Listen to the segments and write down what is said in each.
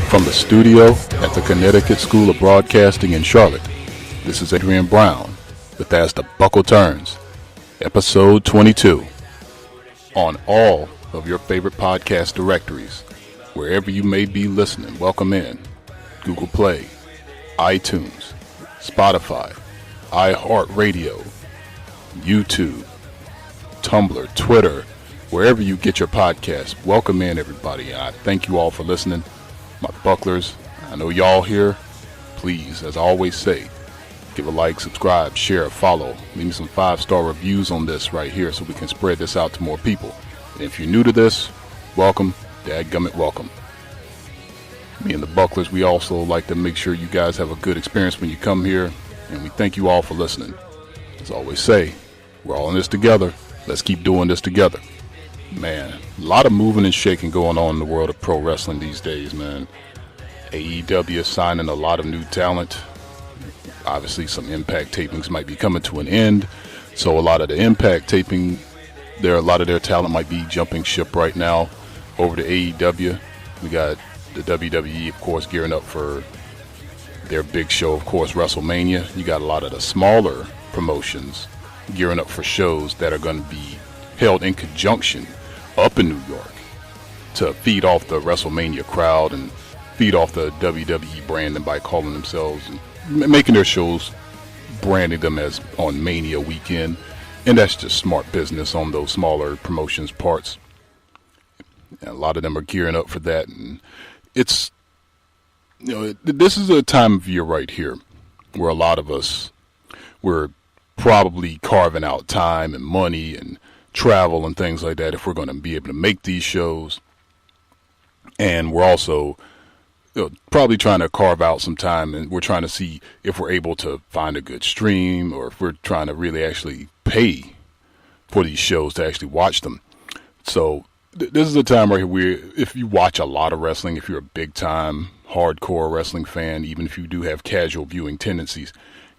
From the studio at the Connecticut School of Broadcasting in Charlotte, this is Adrian Brown with As the Buckle Turns, episode 22. On all of your favorite podcast directories, wherever you may be listening, welcome in. Google Play, iTunes, Spotify, iHeartRadio, YouTube, Tumblr, Twitter, wherever you get your podcasts, welcome in everybody. And I thank you all for listening. My bucklers, I know y'all here. Please, as I always say, give a like, subscribe, share, follow. Leave me some 5-star reviews on this right here so we can spread this out to more people. And if you're new to this, welcome. Dadgummit, welcome. Me and the bucklers, we also like to make sure you guys have a good experience when you come here. And we thank you all for listening. As I always say, we're all in this together. Let's keep doing this together. Man, a lot of moving and shaking going on in the world of pro wrestling these days, man. AEW is signing a lot of new talent. Obviously, some Impact tapings might be coming to an end. So a lot of the Impact taping, a lot of their talent might be jumping ship right now over to AEW. We got the WWE, of course, gearing up for their big show, of course, WrestleMania. You got a lot of the smaller promotions gearing up for shows that are going to be held in conjunction up in New York to feed off the WrestleMania crowd and feed off the WWE branding by calling themselves and making their shows, branding them as on Mania weekend. And that's just smart business on those smaller promotions parts. And a lot of them are gearing up for that. And it's, this is a time of year right here where a lot of us, we're probably carving out time and money and travel and things like that if we're going to be able to make these shows. And we're also probably trying to carve out some time, and we're trying to see if we're able to find a good stream or if we're trying to really actually pay for these shows to actually watch them. So this is a time right here where if you watch a lot of wrestling, if you're a big time hardcore wrestling fan, even if you do have casual viewing tendencies,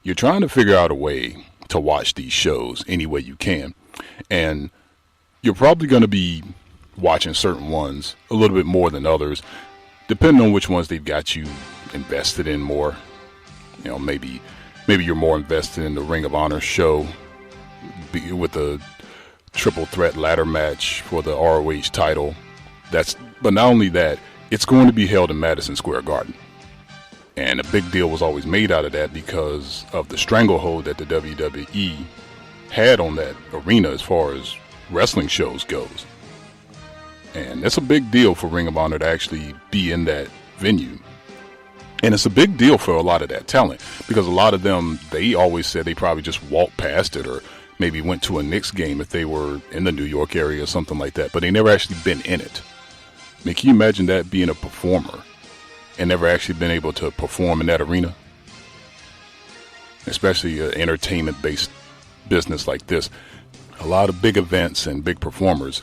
you're trying to figure out a way to watch these shows any way you can. And you're probably going to be watching certain ones a little bit more than others, depending on which ones they've got you invested in more. Maybe you're more invested in the Ring of Honor show with the triple threat ladder match for the ROH title. But not only that, it's going to be held in Madison Square Garden. And a big deal was always made out of that because of the stranglehold that the WWE had on that arena as far as wrestling shows goes. And it's a big deal for Ring of Honor to actually be in that venue. And it's a big deal for a lot of that talent because a lot of them, they always said they probably just walked past it or maybe went to a Knicks game if they were in the New York area or something like that, but they never actually been in it. I mean, can you imagine that, being a performer and never actually been able to perform in that arena? Especially an entertainment-based business like this. A lot of big events and big performers,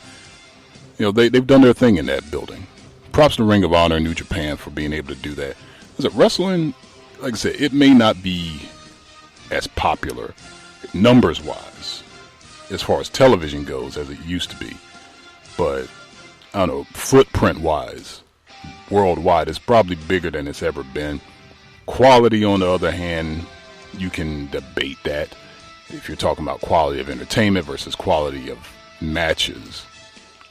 they've done their thing in that building. Props to Ring of Honor and New Japan for being able to do that. Because wrestling, like I said, it may not be as popular numbers-wise as far as television goes as it used to be. But, I don't know, footprint-wise, worldwide, it's probably bigger than it's ever been. Quality, on the other hand, you can debate that. If you're talking about quality of entertainment versus quality of matches,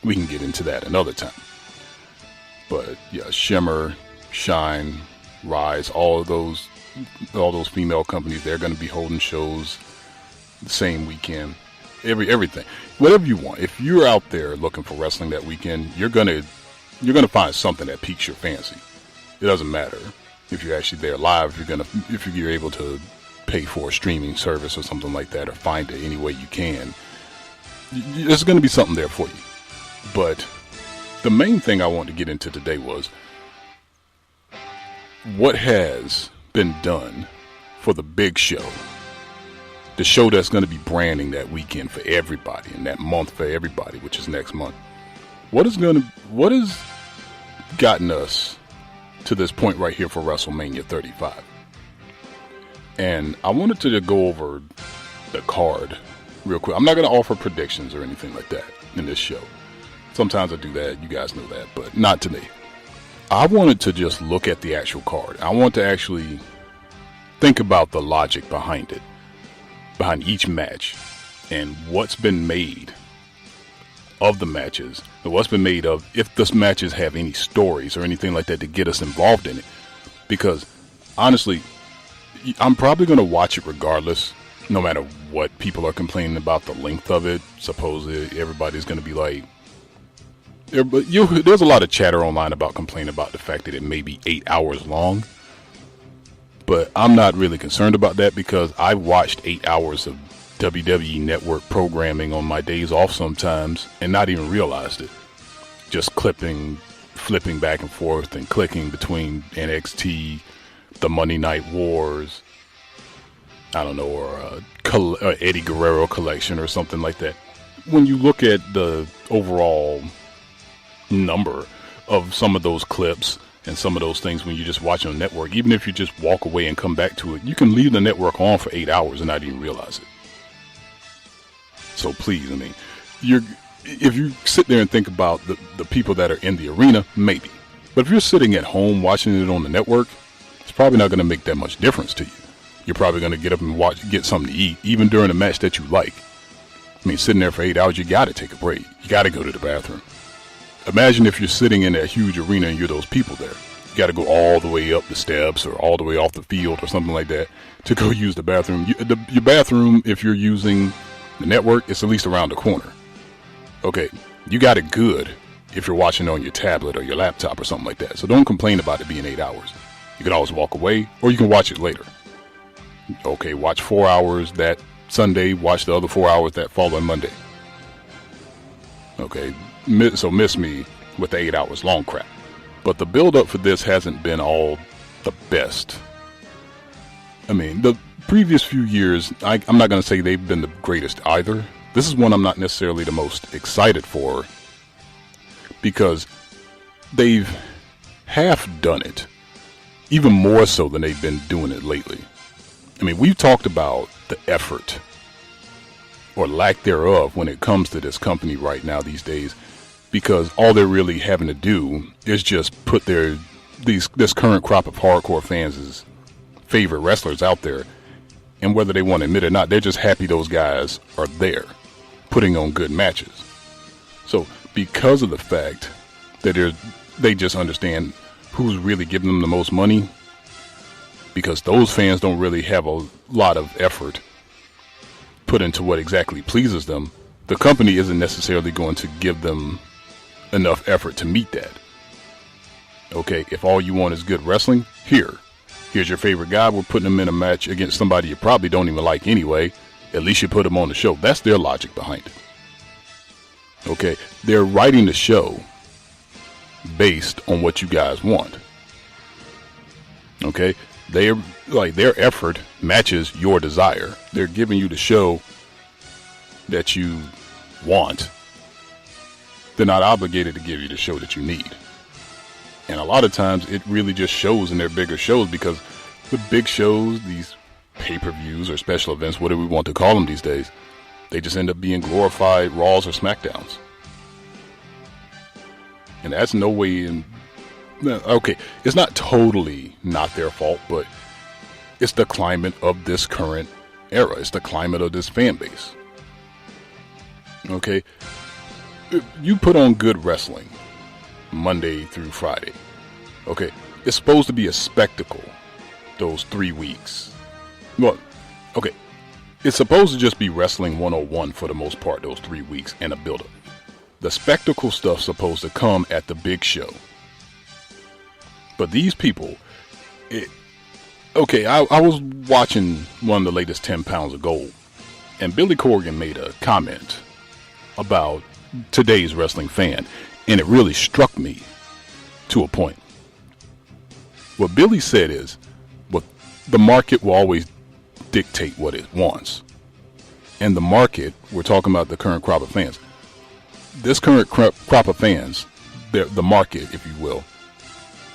we can get into that another time. But yeah, Shimmer, Shine, Rise, all those female companies, they're going to be holding shows the same weekend. Everything, whatever you want. If you're out there looking for wrestling that weekend, you're gonna find something that piques your fancy. It doesn't matter if you're actually there live. If you're able to pay for a streaming service or something like that, or find it any way you can, there's going to be something there for you. But the main thing I wanted to get into today was what has been done for the big show, the show that's going to be branding that weekend for everybody and that month for everybody, which is next month. What has gotten us to this point right here for WrestleMania 35? And I wanted to go over the card real quick. I'm not going to offer predictions or anything like that in this show. Sometimes I do that. You guys know that, but not today. I wanted to just look at the actual card. I want to actually think about the logic behind it, behind each match, and what's been made of the matches, and what's been made of, if the matches have any stories or anything like that to get us involved in it. Because honestly, I'm probably going to watch it regardless, no matter what people are complaining about the length of it. Supposedly everybody's going to be like, there's a lot of chatter online about complaining about the fact that it may be 8 hours long, but I'm not really concerned about that, because I've watched 8 hours of WWE Network programming on my days off sometimes and not even realized it. Just flipping back and forth and clicking between NXT, the Monday Night Wars, I don't know, or Eddie Guerrero collection or something like that. When you look at the overall number of some of those clips and some of those things, when you just watch on the network, even if you just walk away and come back to it, you can leave the network on for 8 hours and not even realize it. So please, I mean, if you sit there and think about the people that are in the arena, maybe. But if you're sitting at home watching it on the network, it's probably not going to make that much difference to you. You're probably going to get up and get something to eat, even during a match that you like. I mean, sitting there for 8 hours, you got to take a break. You got to go to the bathroom. Imagine if you're sitting in that huge arena and you're those people there. You got to go all the way up the steps or all the way off the field or something like that to go use the bathroom. Your bathroom, if you're using the network, it's at least around the corner. Okay, you got it good if you're watching on your tablet or your laptop or something like that. So don't complain about it being 8 hours. You can always walk away, or you can watch it later. Okay, watch 4 hours that Sunday, watch the other 4 hours that following Monday. Okay, so miss me with the 8 hours long crap. But the build-up for this hasn't been all the best. I mean, the previous few years, I'm not going to say they've been the greatest either. This is one I'm not necessarily the most excited for, because they've half done it, even more so than they've been doing it lately. I mean, we've talked about the effort, or lack thereof, when it comes to this company right now these days, because all they're really having to do is just put this current crop of hardcore fans' favorite wrestlers out there, and whether they want to admit it or not, they're just happy those guys are there, putting on good matches. So because of the fact that they just understand who's really giving them the most money, because those fans don't really have a lot of effort put into what exactly pleases them, the company isn't necessarily going to give them enough effort to meet that. Okay, if all you want is good wrestling, here's your favorite guy, we're putting him in a match against somebody you probably don't even like anyway, at least you put him on the show. That's their logic behind it. Okay, they're writing the show based on what you guys want. Okay, their effort matches your desire. They're giving you the show that you want. They're not obligated to give you the show that you need. And a lot of times it really just shows in their bigger shows, because the big shows, these pay-per-views or special events, whatever we want to call them these days, they just end up being glorified Raws or SmackDowns. And that's no way in... Okay, it's not totally not their fault, but it's the climate of this current era. It's the climate of this fan base. Okay? You put on good wrestling Monday through Friday. Okay, it's supposed to be a spectacle those 3 weeks. Well, okay, it's supposed to just be wrestling 101 for the most part those 3 weeks and a build-up. The spectacle stuff's supposed to come at the big show. But these people, I was watching one of the latest 10 Pounds of Gold, and Billy Corgan made a comment about today's wrestling fan, and it really struck me to a point. What Billy said is, well, the market will always dictate what it wants. And the market, we're talking about the current crop of fans. This current crop of fans, the market, if you will,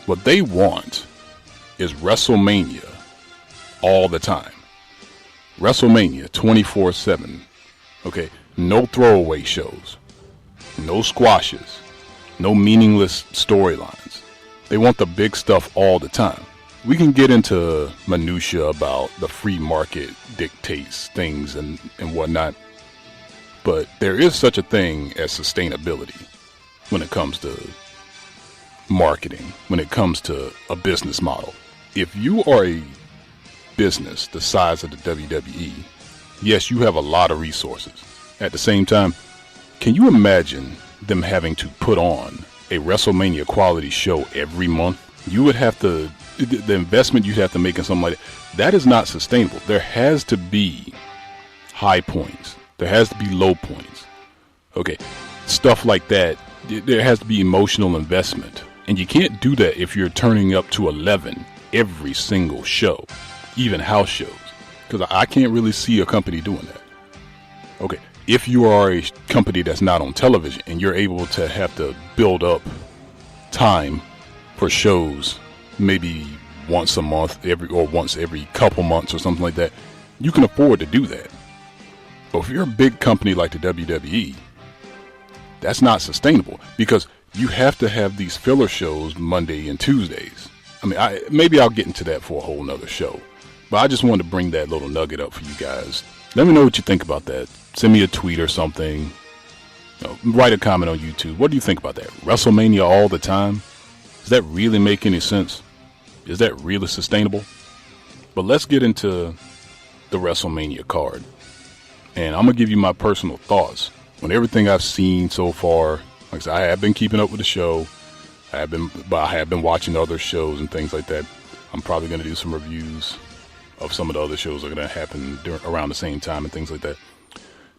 what they want is WrestleMania all the time. WrestleMania 24/7. Okay, no throwaway shows, no squashes, no meaningless storylines. They want the big stuff all the time. We can get into minutia about the free market dictates things and whatnot, but there is such a thing as sustainability when it comes to marketing, when it comes to a business model. If you are a business the size of the WWE, yes, you have a lot of resources. At the same time, can you imagine them having to put on a WrestleMania quality show every month? You would have to, the investment you'd have to make in something like that is not sustainable. There has to be high points. There has to be low points. Okay, stuff like that. There has to be emotional investment. And you can't do that if you're turning up to 11 every single show, even house shows. Because I can't really see a company doing that. Okay, if you are a company that's not on television and you're able to have to build up time for shows, maybe once a month, once every couple months or something like that, you can afford to do that. But if you're a big company like the WWE, that's not sustainable because you have to have these filler shows Monday and Tuesdays. I mean, maybe I'll get into that for a whole nother show, but I just wanted to bring that little nugget up for you guys. Let me know what you think about that. Send me a tweet or something. Write a comment on YouTube. What do you think about that? WrestleMania all the time? Does that really make any sense? Is that really sustainable? But let's get into the WrestleMania card. And I'm going to give you my personal thoughts on everything I've seen so far. Like I said, I have been keeping up with the show. I have been watching other shows and things like that. I'm probably going to do some reviews of some of the other shows that are going to happen around the same time and things like that.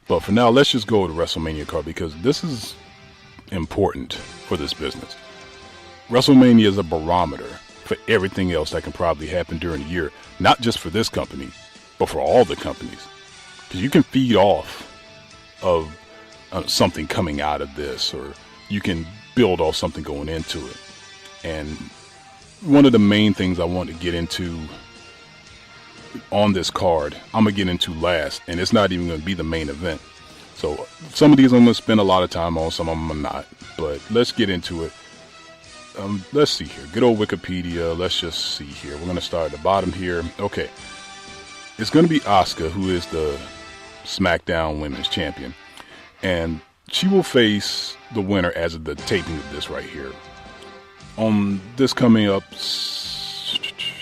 But for now, let's just go with the WrestleMania card because this is important for this business. WrestleMania is a barometer for everything else that can probably happen during the year, not just for this company, but for all the companies. Because you can feed off of something coming out of this, or you can build off something going into it. And one of the main things I want to get into on this card, I'm going to get into last, and it's not even going to be the main event. So some of these I'm going to spend a lot of time on, some of them I'm not. But let's get into it. Let's see here. Good old Wikipedia. Let's just see here. We're going to start at the bottom here. Okay. It's going to be Asuka, who is the SmackDown Women's Champion. And she will face the winner as of the taping of this right here. On this coming up Tuesday,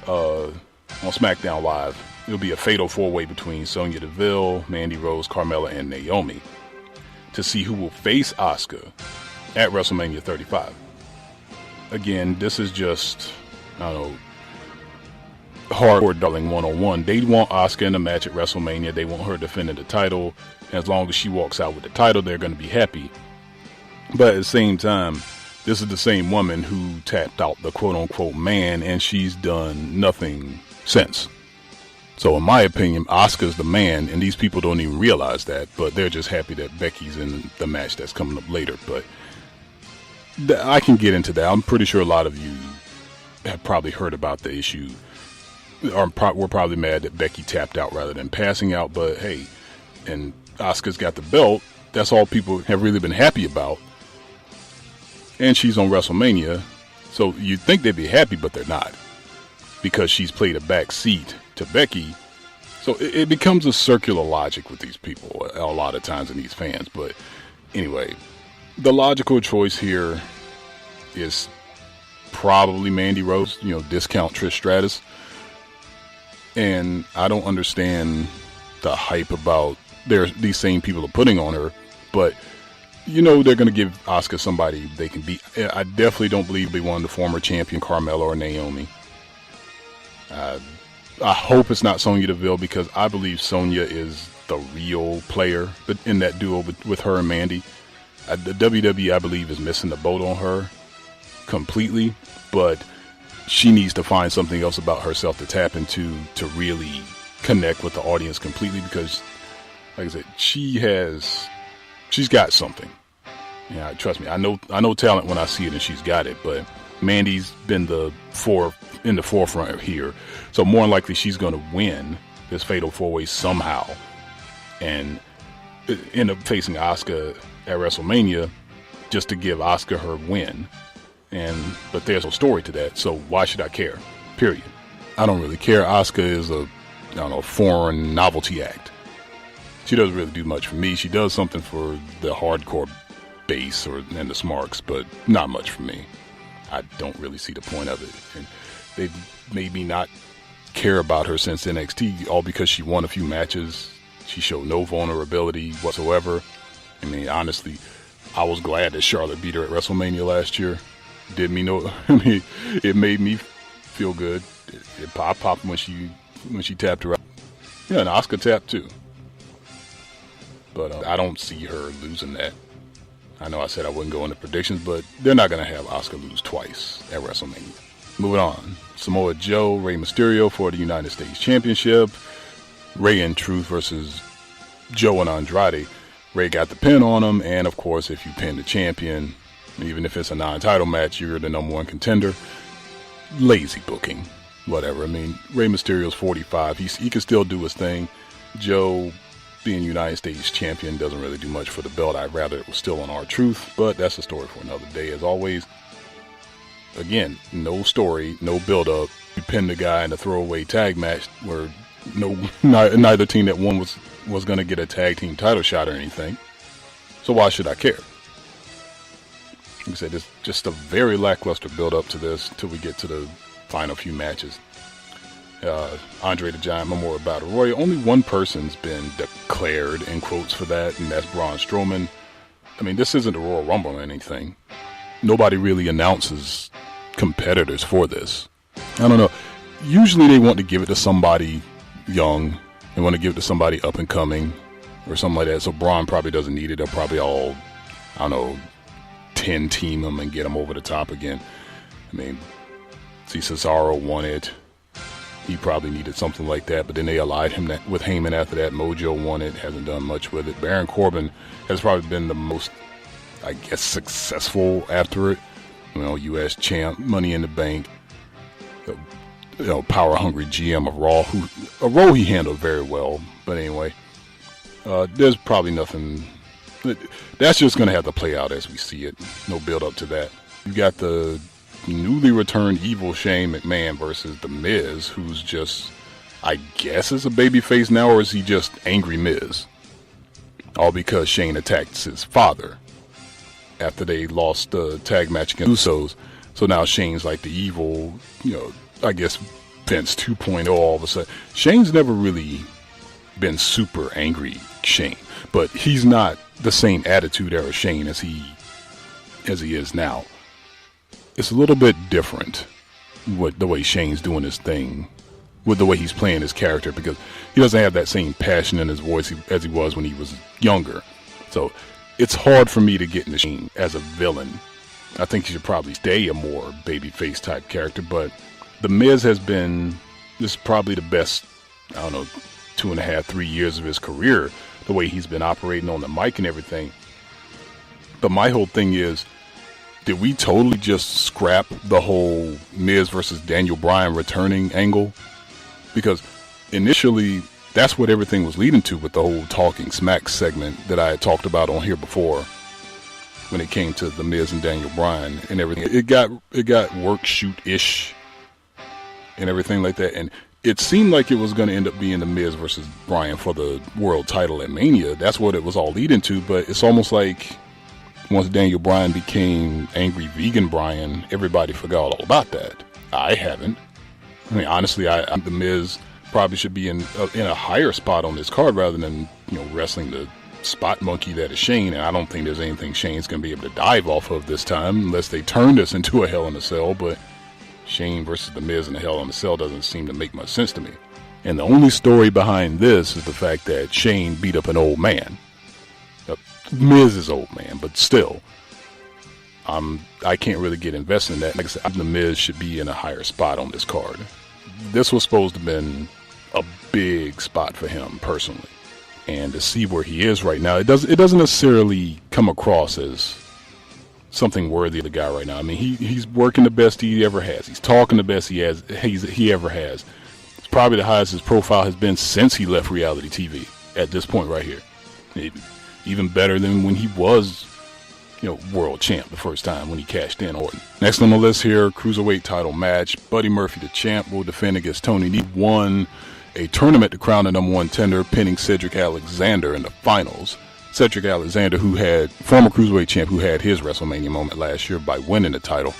on SmackDown Live, it'll be a fatal four-way between Sonya Deville, Mandy Rose, Carmella, and Naomi to see who will face Asuka at WrestleMania 35. Again, this is just, I don't know, hardcore darling 101. They want Asuka in a match at WrestleMania. They want her defending the title. And as long as she walks out with the title, they're going to be happy. But at the same time, this is the same woman who tapped out the quote-unquote man, and she's done nothing since. So in my opinion, Asuka's the man, and these people don't even realize that, but they're just happy that Becky's in the match that's coming up later. But I can get into that. I'm pretty sure a lot of you have probably heard about the issue, or we're probably mad that Becky tapped out rather than passing out, but hey, and Asuka's got the belt. That's all people have really been happy about. And she's on WrestleMania, so you'd think they'd be happy, but they're not, because she's played a back seat to Becky. So it becomes a circular logic with these people a lot of times, and these fans. But anyway, the logical choice here is probably Mandy Rose, discount Trish Stratus. And I don't understand the hype about these same people are putting on her, but they're going to give Asuka somebody they can beat. I definitely don't believe they won the former champion Carmella or Naomi. I hope it's not Sonya Deville, because I believe Sonya is the real player in that duo with her and Mandy. The WWE, I believe, is missing the boat on her completely, but she needs to find something else about herself to tap into to really connect with the audience completely, because, like I said, she's got something. Yeah, trust me. I know talent when I see it, and she's got it. But Mandy's been in the forefront here, so more than likely she's going to win this fatal four-way somehow, and end up facing Asuka at WrestleMania just to give Asuka her win. But there's no story to that, so why should I care? Period. I don't really care. Asuka is a foreign novelty act. She doesn't really do much for me. She does something for the hardcore base and the smarks, but not much for me. I don't really see the point of it. And they've made me not care about her since NXT, all because she won a few matches. She showed no vulnerability whatsoever. I mean, honestly, I was glad that Charlotte beat her at WrestleMania last year. Did me no, I mean, it made me feel good. It popped when she tapped her out. Yeah, and Asuka tapped too. But I don't see her losing that. I know I said I wouldn't go into predictions, but they're not going to have Asuka lose twice at WrestleMania. Moving on. Samoa Joe, Rey Mysterio for the United States Championship. Rey and Truth versus Joe and Andrade. Rey got the pin on him, and of course, if you pin the champion, even if it's a non-title match, you're the number one contender. Lazy booking. Whatever. I mean, Rey Mysterio's 45. He can still do his thing. Joe, being United States champion, doesn't really do much for the belt. I'd rather it was still on R-Truth, but that's a story for another day. As always, again, no story, no build-up. You pin the guy in a throwaway tag match where neither team that won was going to get a tag team title shot or anything. So why should I care? Like I said, it's just a very lackluster build-up to this until we get to the final few matches. Andre the Giant Memorial Battle Royal. Only one person's been declared, in quotes, for that, and that's Braun Strowman. I mean, this isn't a Royal Rumble or anything. Nobody really announces competitors for this. I don't know. Usually they want to give it to somebody young. They want to give it to somebody up and coming or something like that. So Braun probably doesn't need it. They'll probably all, 10 team him and get him over the top again. I mean, see, Cesaro won it. He probably needed something like that, but then they allied him with Heyman after that. Mojo won it, hasn't done much with it. Baron Corbin has probably been the most, successful after it. U.S. champ, Money in the Bank, power-hungry GM of Raw, a role he handled very well. But anyway, there's probably nothing. That's just going to have to play out as we see it. No build-up to that. You got the newly returned evil Shane McMahon versus The Miz, who's just, I guess, is a babyface now, or is he just angry Miz? All because Shane attacked his father after they lost the tag match against Usos. So now Shane's like the evil, I guess Vince 2.0 all of a sudden. Shane's never really been super angry Shane, but he's not the same attitude era Shane as he is now. It's a little bit different with the way Shane's doing his thing, with the way he's playing his character, because he doesn't have that same passion in his voice as he was when he was younger. So it's hard for me to get into Shane as a villain. I think he should probably stay a more babyface type character, but The Miz has been, this is probably the best, 2.5, 3 years of his career, the way he's been operating on the mic and everything. But my whole thing is, did we totally just scrap the whole Miz versus Daniel Bryan returning angle? Because initially, that's what everything was leading to with the whole Talking Smack segment that I had talked about on here before when it came to the Miz and Daniel Bryan and everything. It got work shoot-ish and everything like that. And it seemed like it was going to end up being the Miz versus Bryan for the world title at Mania. That's what it was all leading to, but it's almost like once Daniel Bryan became angry vegan Bryan, everybody forgot all about that. I haven't. I mean, honestly, the Miz probably should be in a higher spot on this card rather than wrestling the spot monkey that is Shane. And I don't think there's anything Shane's going to be able to dive off of this time unless they turn this into a Hell in a Cell. But Shane versus the Miz in a Hell in a Cell doesn't seem to make much sense to me. And the only story behind this is the fact that Shane beat up an old man. Miz is old man, but still, I can't really get invested in that. Like I said, the Miz should be in a higher spot on this card. This was supposed to have been a big spot for him personally, and to see where he is right now, it doesn't necessarily come across as something worthy of the guy right now. I mean, he's working the best he ever has. He's talking the best he ever has. It's probably the highest his profile has been since he left reality TV. At this point right here. Even better than when he was, world champ the first time when he cashed in Orton. Next on the list here, cruiserweight title match. Buddy Murphy, the champ, will defend against Tony Nese. Won a tournament to crown the number one tender, pinning Cedric Alexander in the finals. Cedric Alexander, former cruiserweight champ, who had his WrestleMania moment last year by winning the title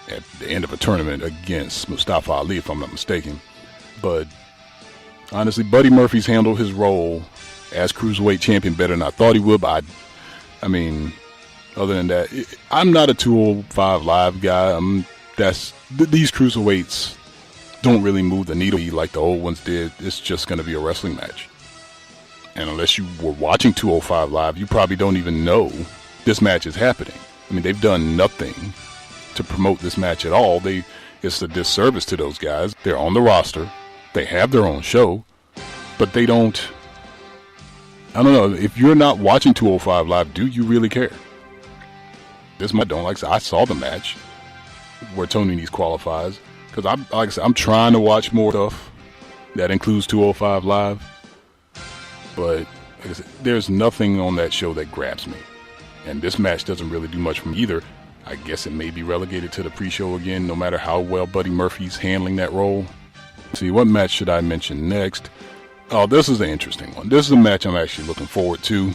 at the end of a tournament against Mustafa Ali, if I'm not mistaken. But honestly, Buddy Murphy's handled his role as cruiserweight champion better than I thought he would. But I mean, other than that, I'm not a 205 Live guy. These cruiserweights don't really move the needle like the old ones did. It's just going to be a wrestling match. And unless you were watching 205 Live, you probably don't even know this match is happening. I mean, they've done nothing to promote this match at all. It's a disservice to those guys. They're on the roster. They have their own show. But they don't... I don't know. If you're not watching 205 Live, do you really care? This match I don't like. I saw the match where Tony Nese qualifies. Because I'm trying to watch more stuff that includes 205 Live. But like I said, there's nothing on that show that grabs me. And this match doesn't really do much for me either. I guess it may be relegated to the pre-show again, no matter how well Buddy Murphy's handling that role. See, what match should I mention next? Oh, this is an interesting one. This is a match I'm actually looking forward to.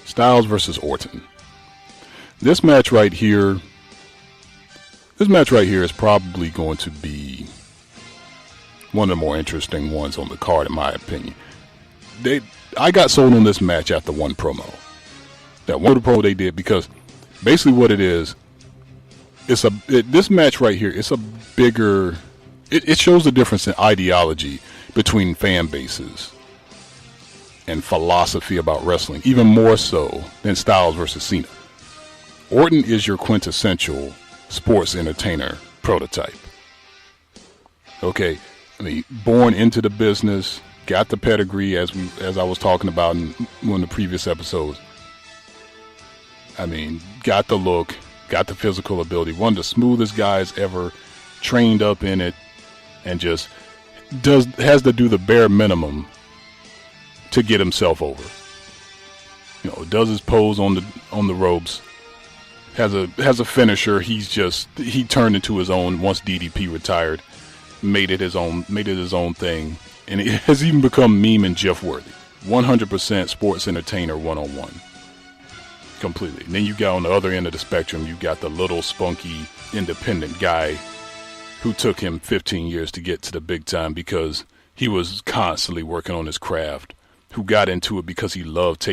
Styles versus Orton. This match right here is probably going to be one of the more interesting ones on the card, in my opinion. I got sold on this match after one promo. That one promo they did, because basically what it is, this match right here, it's a bigger... It shows the difference in ideology between fan bases and philosophy about wrestling, even more so than Styles versus Cena. Orton is your quintessential sports entertainer prototype. Okay, I mean, born into the business, got the pedigree as I was talking about in one of the previous episodes. I mean, got the look, got the physical ability, one of the smoothest guys ever, trained up in it, and just has to do the bare minimum to get himself over. Does his pose on the ropes, has a finisher. He turned into his own once DDP retired, made it his own thing, and it has even become meme and GIF worthy. 100% sports entertainer one-on-one. Completely. And then you got on the other end of the spectrum, you got the little spunky independent guy who took him 15 years to get to the big time because he was constantly working on his craft, who got into it because he loved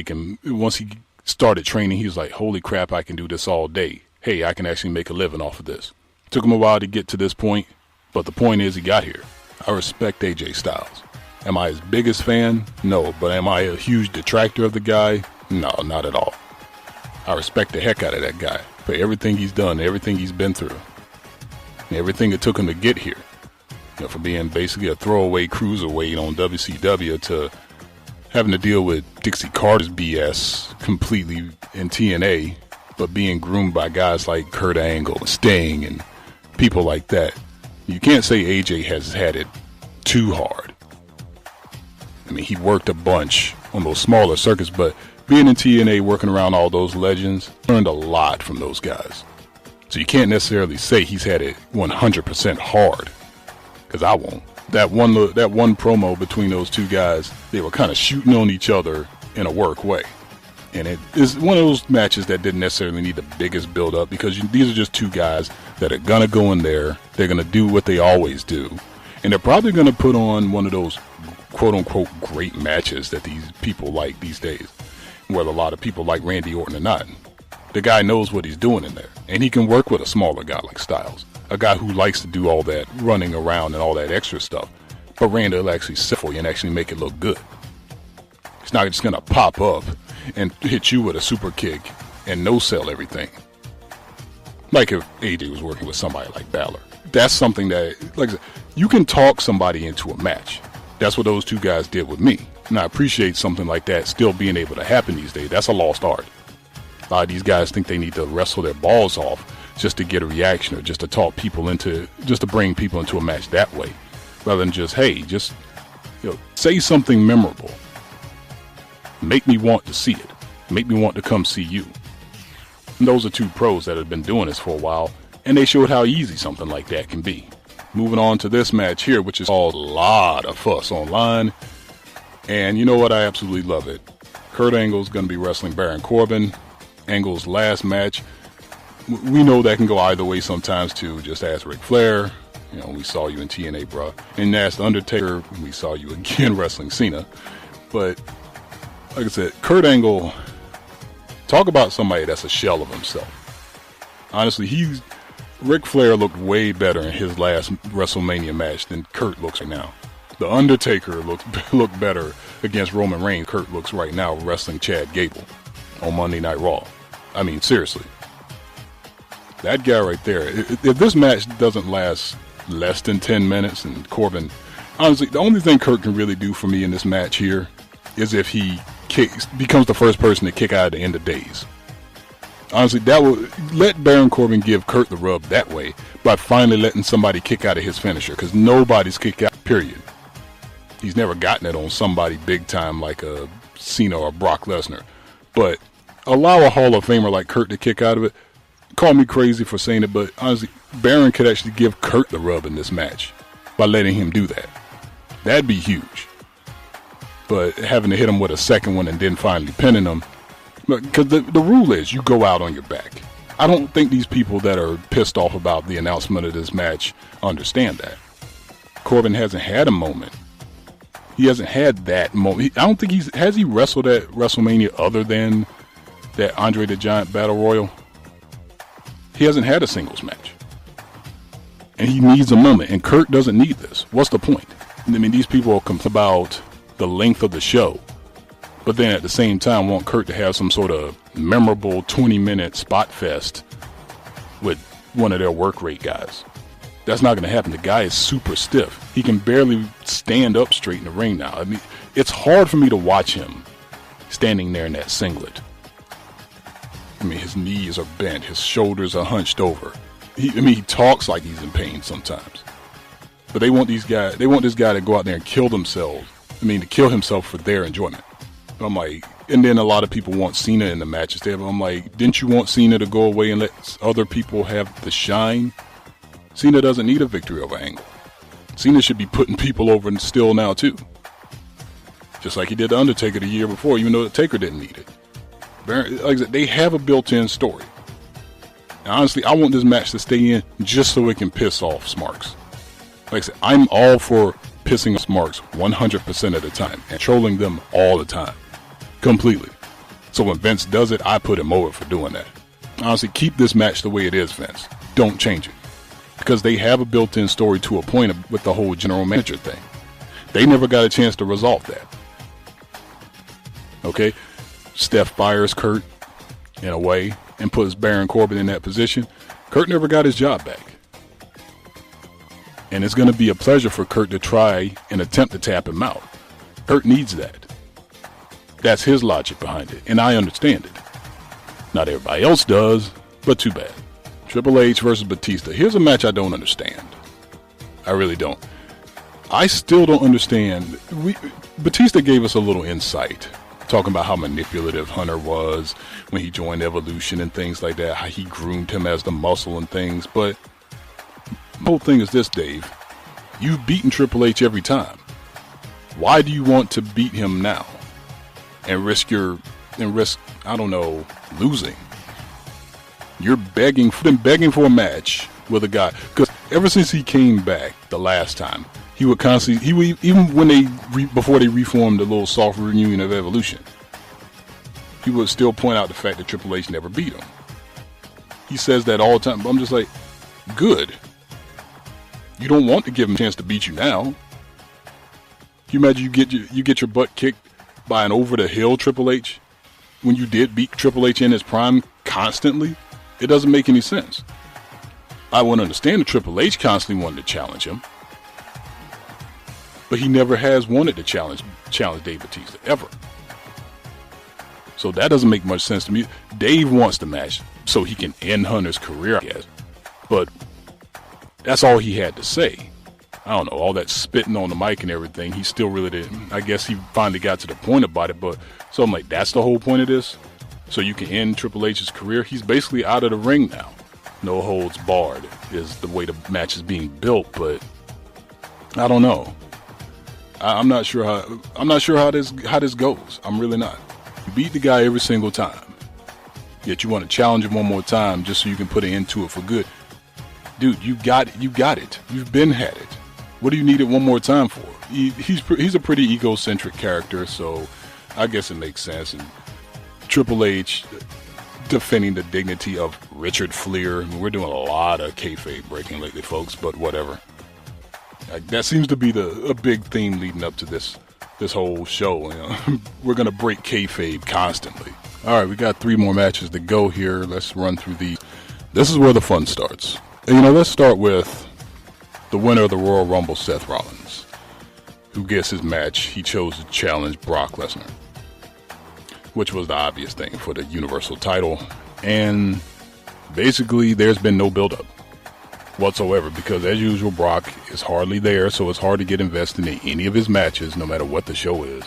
once he started training, he was like, holy crap, I can do this all day. Hey, I can actually make a living off of this. Took him a while to get to this point, but the point is he got here. I respect AJ Styles. Am I his biggest fan? No. But am I a huge detractor of the guy? No, not at all. I respect the heck out of that guy for everything he's done, everything he's been through, and everything it took him to get here. From being basically a throwaway cruiserweight on WCW to having to deal with Dixie Carter's BS completely in TNA, but being groomed by guys like Kurt Angle and Sting and people like that. You can't say AJ has had it too hard. I mean, he worked a bunch on those smaller circuits, but being in TNA, working around all those legends, learned a lot from those guys. So you can't necessarily say he's had it 100% hard, because I won't. That one promo between those two guys, they were kind of shooting on each other in a work way. And it is one of those matches that didn't necessarily need the biggest build-up, because these are just two guys that are going to go in there, they're going to do what they always do, and they're probably going to put on one of those quote-unquote great matches that these people like these days, whether a lot of people like Randy Orton or not. The guy knows what he's doing in there, and he can work with a smaller guy like Styles, a guy who likes to do all that running around and all that extra stuff, but Randy will actually sit for you and actually make it look good. He's not just going to pop up and hit you with a super kick and no-sell everything. Like if AJ was working with somebody like Balor. That's something that, like I said, you can talk somebody into a match. That's what those two guys did with me. And I appreciate something like that still being able to happen these days. That's a lost art. A lot of these guys think they need to wrestle their balls off just to get a reaction, or just to talk people into, just to bring people into a match that way. Rather than just, hey, just, say something memorable. Make me want to see it. Make me want to come see you. And those are two pros that have been doing this for a while, and they showed how easy something like that can be. Moving on to this match here, which is called a lot of fuss online. And you know what? I absolutely love it. Kurt Angle's going to be wrestling Baron Corbin. Angle's last match. We know that can go either way sometimes too. Just ask Ric Flair. You know, we saw you in TNA, bro. And ask The Undertaker. We saw you again wrestling Cena. But, like I said, Kurt Angle, talk about somebody that's a shell of himself. Honestly, Ric Flair looked way better in his last WrestleMania match than Kurt looks right now. The Undertaker looked better against Roman Reigns. Kurt looks right now wrestling Chad Gable on Monday Night Raw. I mean, seriously. That guy right there, if this match doesn't last less than 10 minutes and Corbin, honestly, the only thing Kurt can really do for me in this match here is if he becomes the first person to kick out at the end of days. Honestly, that would let Baron Corbin give Kurt the rub that way by finally letting somebody kick out of his finisher, because nobody's kicked out, period. He's never gotten it on somebody big time like a Cena or Brock Lesnar. But allow a Hall of Famer like Kurt to kick out of it. Call me crazy for saying it, but honestly, Baron could actually give Kurt the rub in this match by letting him do that. That'd be huge. But having to hit him with a second one and then finally pinning him, because the rule is you go out on your back. I don't think these people that are pissed off about the announcement of this match understand that. Corbin hasn't had a moment. He hasn't had that moment. I don't think has he wrestled at WrestleMania other than that Andre the Giant Battle Royal? He hasn't had a singles match. And he needs a moment, and Kurt doesn't need this. What's the point? I mean, these people are complaining about the length of the show, but then at the same time want Kurt to have some sort of memorable 20-minute spot fest with one of their work rate guys. That's not going to happen. The guy is super stiff. He can barely stand up straight in the ring now. I mean, it's hard for me to watch him standing there in that singlet. I mean, his knees are bent. His shoulders are hunched over. He talks like he's in pain sometimes. But they want this guy to go out there and kill themselves. I mean, to kill himself for their enjoyment. I'm like, and then a lot of people want Cena in the match instead. I'm like, didn't you want Cena to go away and let other people have the shine? Cena doesn't need a victory over Angle. Cena should be putting people over and still now too. Just like he did the Undertaker the year before, even though the Taker didn't need it. Like I said, they have a built-in story. And honestly, I want this match to stay in just so it can piss off Smarks. Like I said, I'm all for pissing off Smarks 100% of the time and trolling them all the time. Completely. So when Vince does it, I put him over for doing that. Honestly, keep this match the way it is, Vince. Don't change it. Because they have a built-in story to a point with the whole general manager thing. They never got a chance to resolve that. Okay? Steph fires Kurt in a way and puts Baron Corbin in that position. Kurt never got his job back. And it's going to be a pleasure for Kurt to try and attempt to tap him out. Kurt needs that. That's his logic behind it, and I understand it. Not everybody else does, but too bad. Triple H versus Batista. Here's a match I don't understand. I really don't. I still don't understand. Batista gave us a little insight, talking about how manipulative Hunter was when he joined Evolution and things like that, how he groomed him as the muscle and things, but the whole thing is this, Dave. You've beaten Triple H every time. Why do you want to beat him now and risk, I don't know, losing? You're begging for a match with a guy, because ever since he came back the last time, he would constantly, even when before they reformed the little soft reunion of Evolution, he would still point out the fact that Triple H never beat him. He says that all the time, but I'm just like, good. You don't want to give him a chance to beat you now. Can you imagine you get your butt kicked by an over-the-hill Triple H when you did beat Triple H in his prime constantly? It doesn't make any sense. I would understand that Triple H constantly wanted to challenge him, but he never has wanted to challenge Dave Batista, ever. So that doesn't make much sense to me. Dave wants the match so he can end Hunter's career, I guess. But that's all he had to say. I don't know, all that spitting on the mic and everything, he still really didn't. I guess he finally got to the point about it, but so I'm like, that's the whole point of this? so you can end Triple H's career. He's basically out of the ring now. No holds barred is the way the match is being built, but I don't know. I'm not sure how this goes. I'm really not. You beat the guy every single time, yet you want to challenge him one more time just so you can put an end to it for good. Dude, you got it. You've been had it. What do you need it one more time for? He's a pretty egocentric character, so I guess it makes sense. And Triple H defending the dignity of Richard Fleer. I mean, we're doing a lot of kayfabe breaking lately, folks, but whatever. That seems to be a big theme leading up to this whole show. You know? We're going to break kayfabe constantly. All right, we got 3 more matches to go here. Let's run through these. This is where the fun starts. And, let's start with the winner of the Royal Rumble, Seth Rollins, who gets his match. He chose to challenge Brock Lesnar, which was the obvious thing for the Universal title. And basically, there's been no buildup whatsoever because, as usual, Brock is hardly there, so it's hard to get invested in any of his matches, no matter what the show is.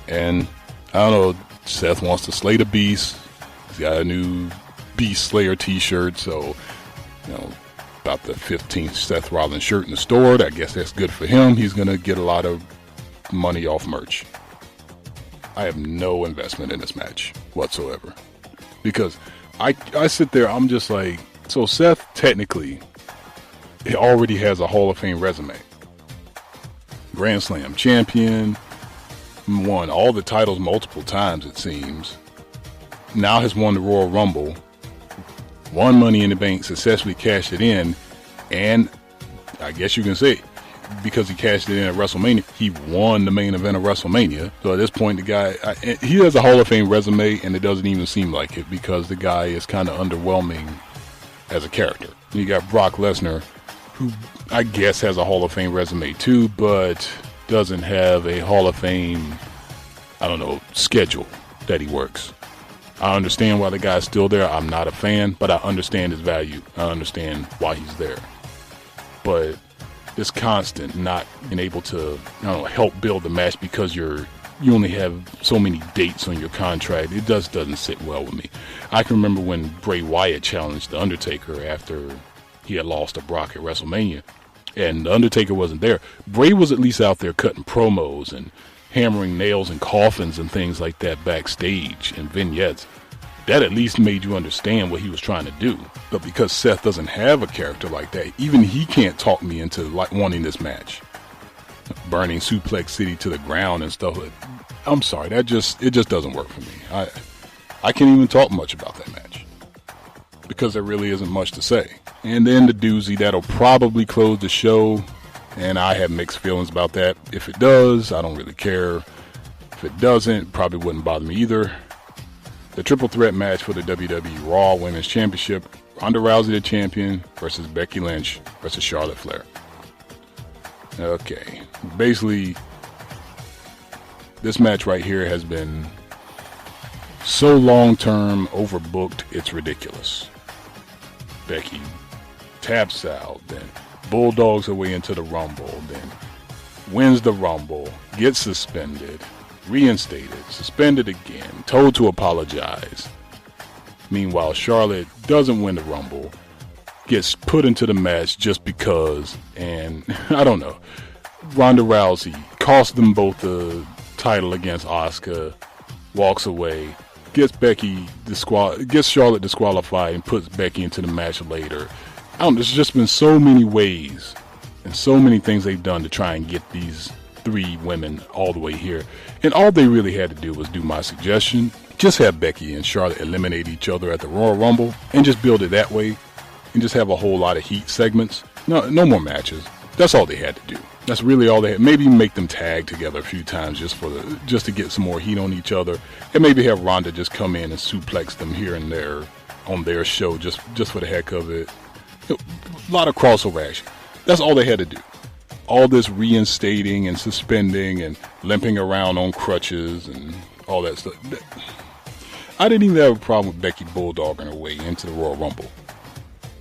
And, I don't know, Seth wants to slay the beast. He's got a new Beast Slayer t-shirt, so, about the 15th Seth Rollins shirt in the store. I guess that's good for him. He's going to get a lot of money off merch. I have no investment in this match whatsoever. Because I sit there, I'm just like, so Seth technically he already has a Hall of Fame resume. Grand Slam champion, won all the titles multiple times it seems. Now has won the Royal Rumble, won Money in the Bank, successfully cashed it in, and I guess you can say, because he cashed it in at WrestleMania, he won the main event of WrestleMania. So at this point, the guy, he has a Hall of Fame resume, and it doesn't even seem like it because the guy is kind of underwhelming as a character. You got Brock Lesnar, who I guess has a Hall of Fame resume too, but doesn't have a Hall of Fame, schedule that he works. I understand why the guy's still there. I'm not a fan, but I understand his value. I understand why he's there. But this constant not being able to help build the match because you only have so many dates on your contract, it just doesn't sit well with me. I can remember when Bray Wyatt challenged The Undertaker after he had lost to Brock at WrestleMania, and The Undertaker wasn't there. Bray was at least out there cutting promos and hammering nails in coffins and things like that backstage and vignettes. That at least made you understand what he was trying to do. But because Seth doesn't have a character like that, even he can't talk me into wanting this match. Burning Suplex City to the ground and stuff. I'm sorry, it just doesn't work for me. I can't even talk much about that match because there really isn't much to say. And then the doozy that'll probably close the show, and I have mixed feelings about that. If it does, I don't really care. If it doesn't, probably wouldn't bother me either. The triple threat match for the WWE Raw Women's Championship. Ronda Rousey, the champion, versus Becky Lynch versus Charlotte Flair. Okay, basically, this match right here has been so long-term, overbooked, it's ridiculous. Becky taps out, then bulldogs her way into the Rumble, then wins the Rumble, gets suspended, reinstated, suspended again, told to apologize. Meanwhile, Charlotte doesn't win the Rumble, gets put into the match just because, and I don't know. Ronda Rousey cost them both the title against Asuka, walks away, gets Charlotte disqualified and puts Becky into the match later. There's just been so many ways and so many things they've done to try and get these 3 women all the way here. And all they really had to do was do my suggestion. Just have Becky and Charlotte eliminate each other at the Royal Rumble and just build it that way and just have a whole lot of heat segments. No more matches. That's all they had to do. That's really all they had. Maybe make them tag together a few times just to get some more heat on each other, and maybe have Ronda just come in and suplex them here and there on their show just for the heck of it. A lot of crossover action. That's all they had to do. All this reinstating and suspending and limping around on crutches and all that stuff. I didn't even have a problem with Becky bulldogging her way into the Royal Rumble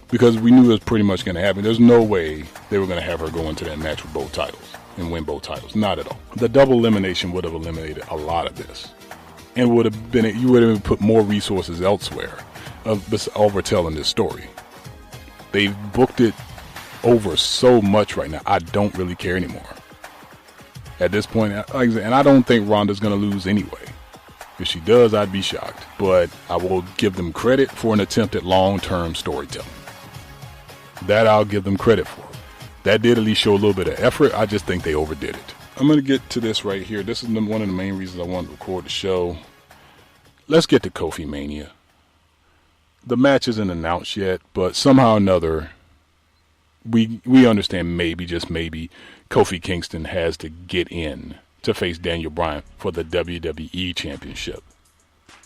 because we knew it was pretty much going to happen. There's no way they were going to have her go into that match with both titles and win both titles. Not at all. The double elimination would have eliminated a lot of this. and you would have put more resources elsewhere over telling this story. They've booked it over so much right now. I don't really care anymore at this point. And I don't think Ronda's going to lose anyway. If she does, I'd be shocked. But I will give them credit for an attempt at long-term storytelling. That I'll give them credit for. That did at least show a little bit of effort. I just think they overdid it. I'm going to get to this right here. This is one of the main reasons I wanted to record the show. Let's get to Kofi Mania. The match isn't announced yet, but somehow or another, we understand maybe, just maybe, Kofi Kingston has to get in to face Daniel Bryan for the WWE Championship.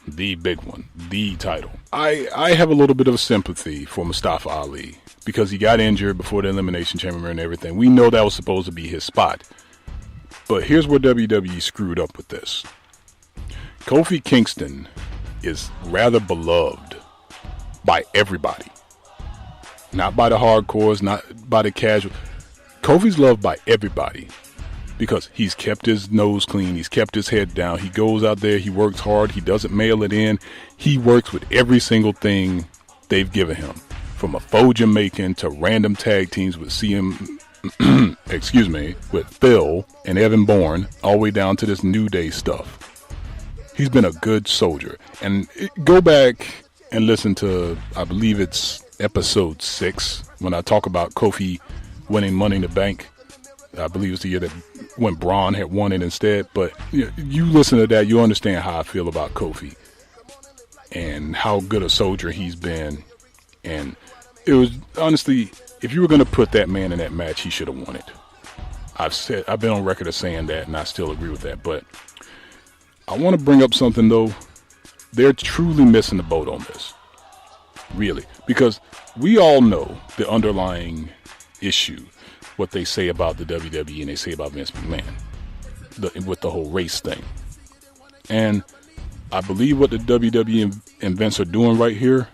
The big one, the title. I have a little bit of sympathy for Mustafa Ali because he got injured before the Elimination Chamber and everything. We know that was supposed to be his spot. But here's where WWE screwed up with this. Kofi Kingston is rather beloved by everybody. Not by the hardcores, not by the casual. Kofi's loved by everybody because he's kept his nose clean. He's kept his head down. He goes out there. He works hard. He doesn't mail it in. He works with every single thing they've given him. From a faux Jamaican to random tag teams with with Phil and Evan Bourne, all the way down to this New Day stuff. He's been a good soldier. And go back and listen to, I believe it's episode 6, when I talk about Kofi winning Money in the Bank. I believe it's the year that when Braun had won it instead. But you listen to that, you understand how I feel about Kofi and how good a soldier he's been. And it was, honestly, if you were going to put that man in that match, he should have won it. I've been on record of saying that, and I still agree with that. But I want to bring up something, though. They're truly missing the boat on this. Really. Because we all know the underlying issue, what they say about the WWE and they say about Vince McMahon with the whole race thing. And I believe what the WWE and Vince are doing right here,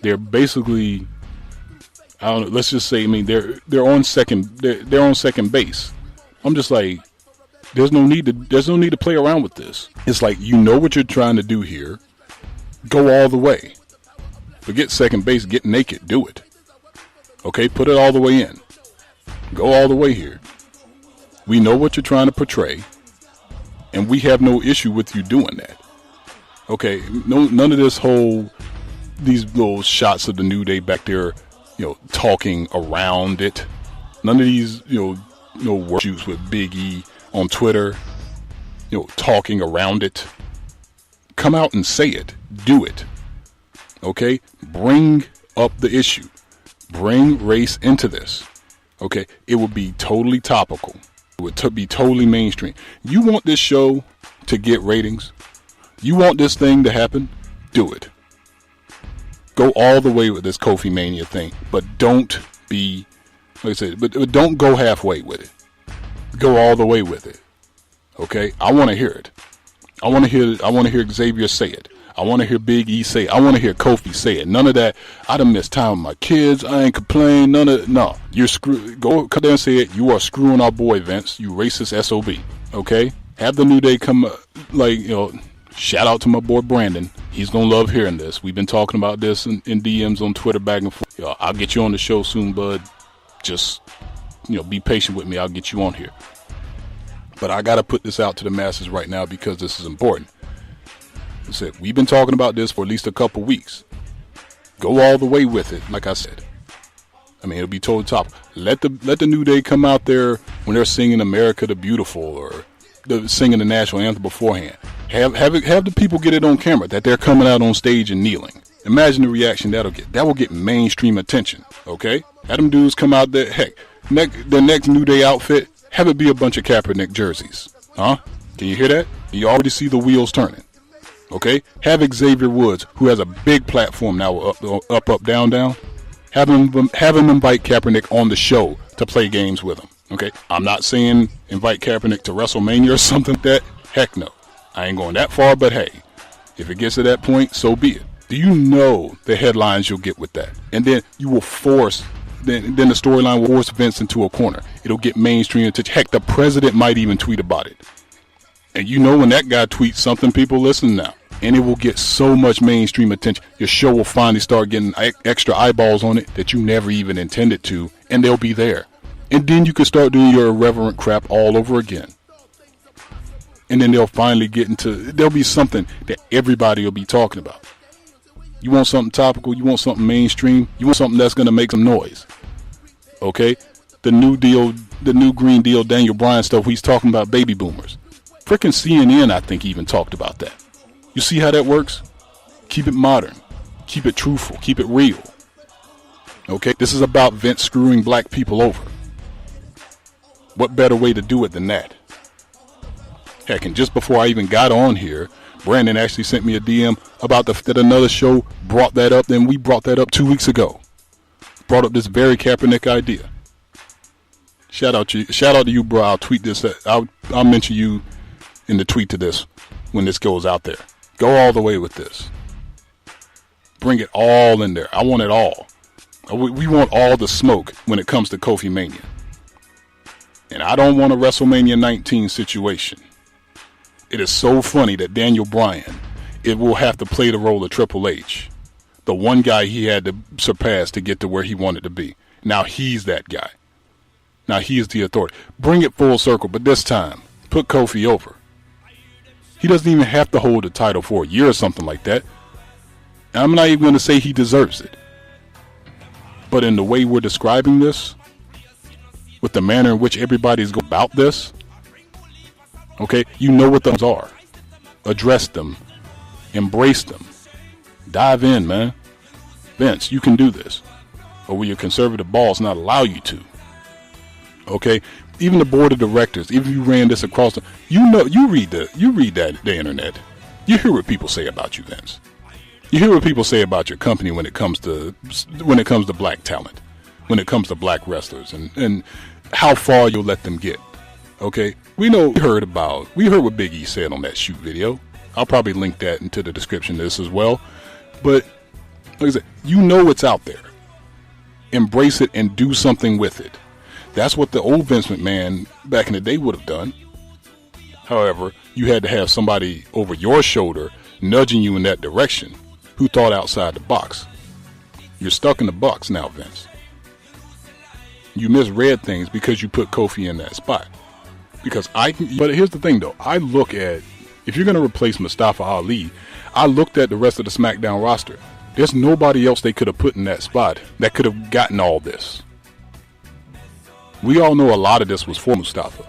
they're basically, I don't know, let's just say, I mean, they're on second base. I'm just like, there's no need to play around with this. It's like, you know what you're trying to do here. Go all the way. Forget second base, get naked, do it. Okay, put it all the way in. Go all the way here. We know what you're trying to portray, and we have no issue with you doing that. Okay, none of these little shots of the New Day back there, talking around it. None of these, work shoots with Big E on Twitter, talking around it. Come out and say it. Do it. Okay? Bring up the issue. Bring race into this. Okay? It would be totally topical. It would be totally mainstream. You want this show to get ratings? You want this thing to happen? Do it. Go all the way with this Kofi Mania thing. But don't be, like I said, but don't go halfway with it. Go all the way with it. Okay? I want to hear it. I want to hear Xavier say it. I want to hear Big E say it. I want to hear Kofi say it. None of that, I done missed time with my kids. I ain't complain. None of, no. You're screwed. Go there and say it. You are screwing our boy Vince. You racist SOB. Okay? Have the New Day come, shout out to my boy Brandon. He's going to love hearing this. We've been talking about this in DMs on Twitter back and forth. I'll get you on the show soon, bud. Just, be patient with me. I'll get you on here. But I got to put this out to the masses right now because this is important. I said, we've been talking about this for at least a couple weeks. Go all the way with it, like I said. I mean, it'll be totally top. Let the New Day come out there when they're singing America the Beautiful or singing the national anthem beforehand. Have the people get it on camera that they're coming out on stage and kneeling. Imagine the reaction that'll get. That will get mainstream attention. Okay? Have them dudes come out there. Heck, the next New Day outfit, have it be a bunch of Kaepernick jerseys. Huh? Can you hear that? You already see the wheels turning. Okay? Have Xavier Woods, who has a big platform now, up, down. Have him invite Kaepernick on the show to play games with him. Okay? I'm not saying invite Kaepernick to WrestleMania or something like that. Heck no. I ain't going that far, but hey, if it gets to that point, so be it. Do you know the headlines you'll get with that? And then you will then the storyline will force Vince into a corner. It'll get mainstream attention. Heck, the president might even tweet about it. And you know when that guy tweets something, people listen now. And it will get so much mainstream attention. Your show will finally start getting extra eyeballs on it that you never even intended to, and they'll be there. And then you can start doing your irreverent crap all over again. And then they'll finally there'll be something that everybody will be talking about. You want something topical, you want something mainstream, you want something that's going to make some noise. Okay? The new Green Deal, Daniel Bryan stuff, he's talking about baby boomers. Frickin' CNN, I think, even talked about that. You see how that works? Keep it modern. Keep it truthful. Keep it real. Okay? This is about Vince screwing black people over. What better way to do it than that? Heck, and just before I even got on here, Brandon actually sent me a DM about that another show brought that up, and we brought that up 2 weeks ago. Brought up this very Kaepernick idea. Shout out to you, bro. I'll tweet this. I'll mention you in the tweet to this when this goes out there. Go all the way with this. Bring it all in there. I want it all. We want all the smoke when it comes to Kofi Mania. And I don't want a WrestleMania 19 situation. It is so funny that Daniel Bryan, it will have to play the role of Triple H. The one guy he had to surpass to get to where he wanted to be. Now he's that guy. Now he is the authority. Bring it full circle, but this time, put Kofi over. He doesn't even have to hold the title for a year or something like that. And I'm not even going to say he deserves it. But in the way we're describing this, with the manner in which everybody's going about this, okay, you know what those are. Address them. Embrace them. Dive in, man. Vince, you can do this. Or will your conservative balls not allow you to? Okay, even the board of directors, even if you ran this across the, you read the internet. You hear what people say about you, Vince. You hear what people say about your company when it comes to black talent, when it comes to black wrestlers, and how far you'll let them get. Okay, we heard what Big E said on that shoot video. I'll probably link that into the description of this as well. But like I said, you know it's out there. Embrace it and do something with it. That's what the old Vince McMahon back in the day would have done. However, you had to have somebody over your shoulder nudging you in that direction who thought outside the box. You're stuck in the box now, Vince. You misread things because you put Kofi in that spot. But here's the thing though. I look at, if you're going to replace Mustafa Ali, I looked at the rest of the SmackDown roster. There's nobody else they could have put in that spot that could have gotten all this. We all know a lot of this was for Mustafa.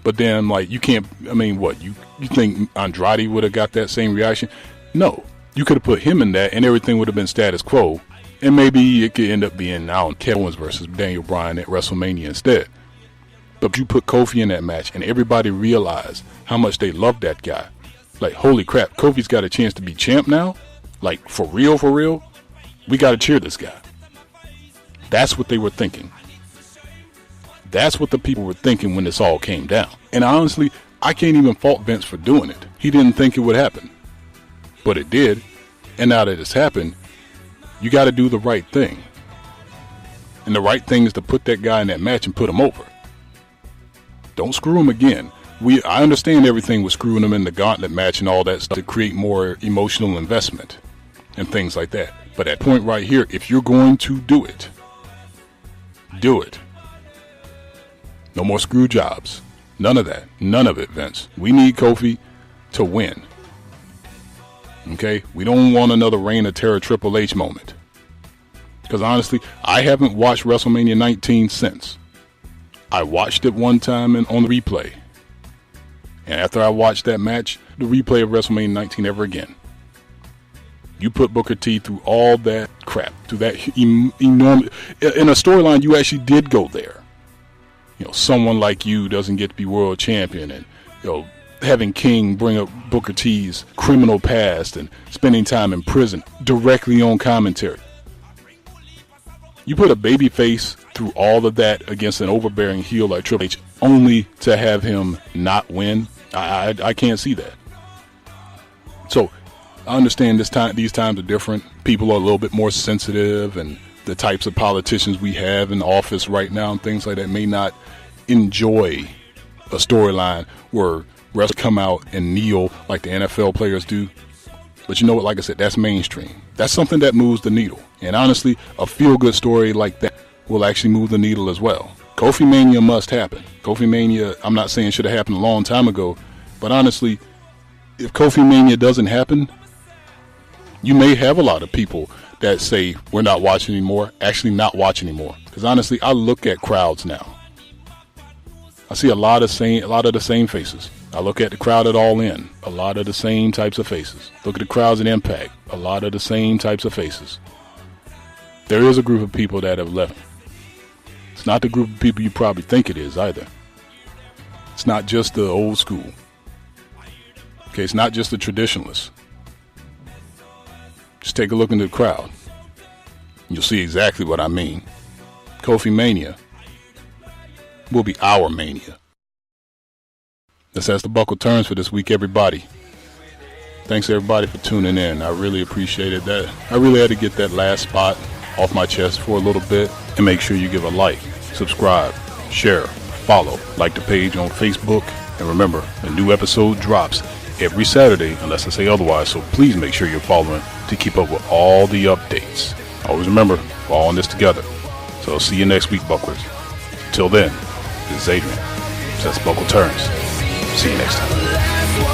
But then, like, you can't, I mean, what? You think Andrade would have got that same reaction? No. You could have put him in that and everything would have been status quo. And maybe it could end up being now Kevin Owens versus Daniel Bryan at WrestleMania instead. But you put Kofi in that match and everybody realized how much they loved that guy. Like, holy crap, Kofi's got a chance to be champ now? Like, for real? We got to cheer this guy. That's what they were thinking. That's what the people were thinking when this all came down. And honestly, I can't even fault Vince for doing it. He didn't think it would happen. But it did. And now that it's happened, you got to do the right thing. And the right thing is to put that guy in that match and put him over. Don't screw him again. I understand everything was screwing him in the gauntlet match and all that stuff to create more emotional investment and things like that. But at point right here, if you're going to do it, do it. No more screw jobs. None of that. None of it, Vince. We need Kofi to win. Okay? We don't want another Reign of Terror Triple H moment. Because honestly, I haven't watched WrestleMania 19 since. I watched it one time on the replay. And after I watched that match, the replay of WrestleMania 19 ever again. You put Booker T through all that crap, through that enormous... In a storyline, you actually did go there. You know, someone like you doesn't get to be world champion, and, you know, having King bring up Booker T's criminal past and spending time in prison directly on commentary. You put a babyface through all of that against an overbearing heel like Triple H only to have him not win. I can't see that. So I understand these times are different. People are a little bit more sensitive, and the types of politicians we have in office right now and things like that may not enjoy a storyline where wrestlers come out and kneel like the NFL players do. But you know what? Like I said, that's mainstream. That's something that moves the needle. And honestly, a feel-good story like that will actually move the needle as well. Kofi Mania must happen. Kofi Mania, I'm not saying should have happened a long time ago, but honestly, if Kofi Mania doesn't happen, you may have a lot of people that say we're not watching anymore, actually not watch anymore. Because honestly, I look at crowds now. I see a lot of the same faces. I look at the crowd at All In, a lot of the same types of faces. Look at the crowds at Impact, a lot of the same types of faces. There is a group of people that have left. It's not the group of people you probably think it is either. It's not just the old school. Okay, it's not just the traditionalists. Just take a look into the crowd. You'll see exactly what I mean. Kofi Mania will be our mania. That's as the buckle turns for this week, everybody. Thanks everybody for tuning in. I really appreciated that. I really had to get that last spot off my chest for a little bit. And make sure you give a like, subscribe, share, follow, like the page on Facebook. And remember, a new episode drops every Saturday, unless I say otherwise. So please make sure you're following to keep up with all the updates. Always remember, we're all in this together. So I'll see you next week, Bucklers. Until then, this is Adrian. That's Buckle Turns. See you next time.